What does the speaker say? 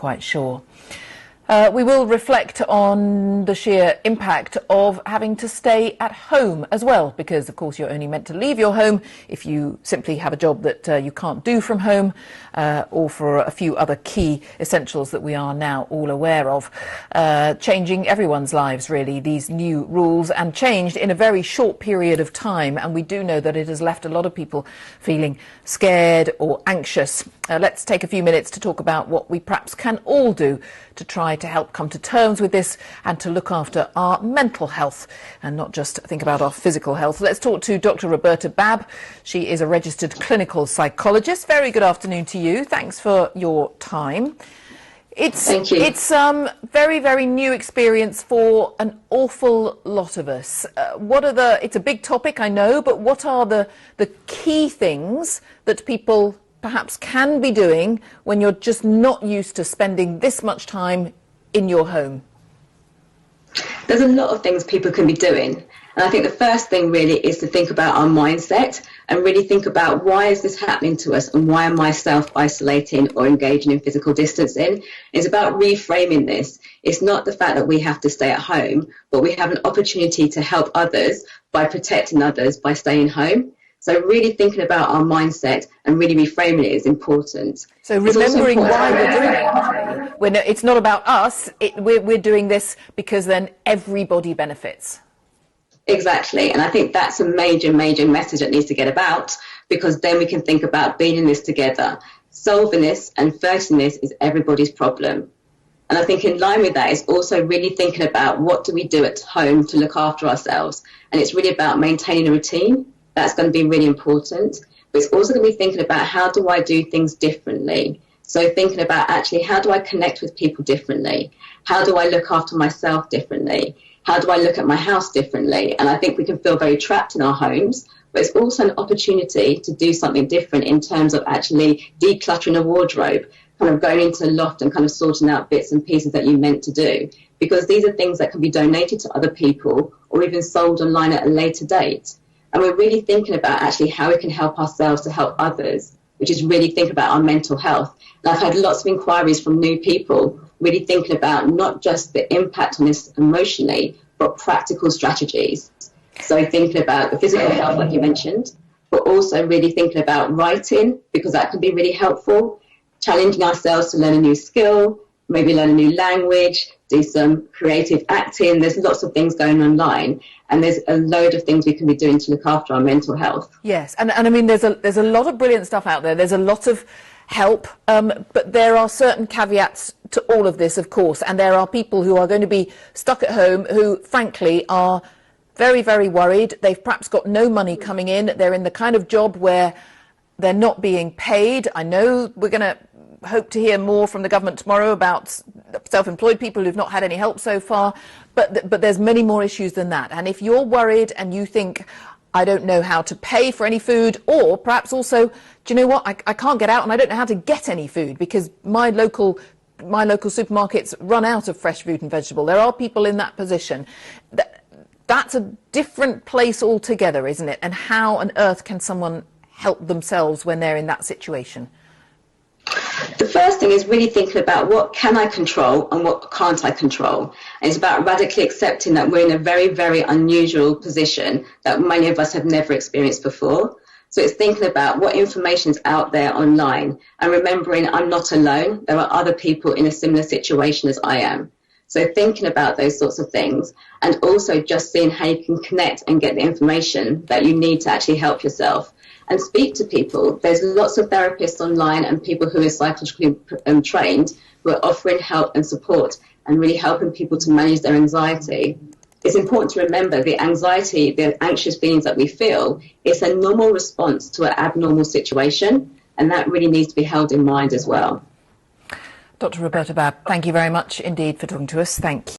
quite sure. We will reflect on the sheer impact of having to stay at home as well, because of course you're only meant to leave your home if you simply have a job that you can't do from home, or for a few other key essentials that we are now all aware of. Changing everyone's lives, really, these new rules, and changed in a very short period of time, and we do know that it has left a lot of people feeling scared or anxious. Let's take a few minutes to talk about what we perhaps can all do to try to help come to terms with this and to look after our mental health and not just think about our physical health. Let's talk to Dr. Roberta Babb. She is a registered clinical psychologist. Very good afternoon to you. Thanks for your time. Thank you. It's very, very new experience for an awful lot of us. It's a big topic, I know, but what are the key things that people perhaps can be doing when you're just not used to spending this much time in your home? There's a lot of things people can be doing. And I think the first thing really is to think about our mindset and really think about, why is this happening to us and why am I self-isolating or engaging in physical distancing? It's about reframing this. It's not the fact that we have to stay at home, but we have an opportunity to help others by protecting others by staying home. So really thinking about our mindset and really reframing it is important. So remembering why we're doing it. It's not about us, we're doing this because then everybody benefits. Exactly. And I think that's a major, major message that needs to get about, because then we can think about being in this together. Solving this and facing this is everybody's problem. And I think in line with that is also really thinking about, what do we do at home to look after ourselves? And it's really about maintaining a routine. That's going to be really important. But it's also going to be thinking about, how do I do things differently? So thinking about, actually, how do I connect with people differently? How do I look after myself differently? How do I look at my house differently? And I think we can feel very trapped in our homes, but it's also an opportunity to do something different in terms of actually decluttering a wardrobe, kind of going into a loft and kind of sorting out bits and pieces that you meant to do. Because these are things that can be donated to other people or even sold online at a later date. And we're really thinking about actually how we can help ourselves to help others, which is really think about our mental health. And I've had lots of inquiries from new people really thinking about not just the impact on this emotionally, but practical strategies. So thinking about the physical health, like you mentioned, but also really thinking about writing, because that can be really helpful, challenging ourselves to learn a new skill, maybe learn a new language, do some creative acting. There's lots of things going online, and there's a load of things we can be doing to look after our mental health. Yes, and I mean, there's a lot of brilliant stuff out there. There's a lot of help, but there are certain caveats to all of this, of course, and there are people who are going to be stuck at home who, frankly, are very, very worried. They've perhaps got no money coming in. They're in the kind of job where they're not being paid. I know we're going to hope to hear more from the government tomorrow about self-employed people who've not had any help so far, but there's many more issues than that. And if you're worried and you think, I don't know how to pay for any food, or perhaps also, do you know what, I can't get out and I don't know how to get any food because my local supermarkets run out of fresh fruit and vegetable. There are people in that position. That's a different place altogether, isn't it? And how on earth can someone help themselves when they're in that situation? The first thing is really thinking about, what can I control and what can't I control? And it's about radically accepting that we're in a very, very unusual position that many of us have never experienced before. So it's thinking about what information is out there online and remembering I'm not alone. There are other people in a similar situation as I am. So thinking about those sorts of things, and also just seeing how you can connect and get the information that you need to actually help yourself. And speak to people. There's lots of therapists online and people who are psychologically trained who are offering help and support and really helping people to manage their anxiety. It's important to remember the anxiety, the anxious feelings that we feel, is a normal response to an abnormal situation, and that really needs to be held in mind as well. Dr. Roberta Babb, thank you very much indeed for talking to us. Thank you.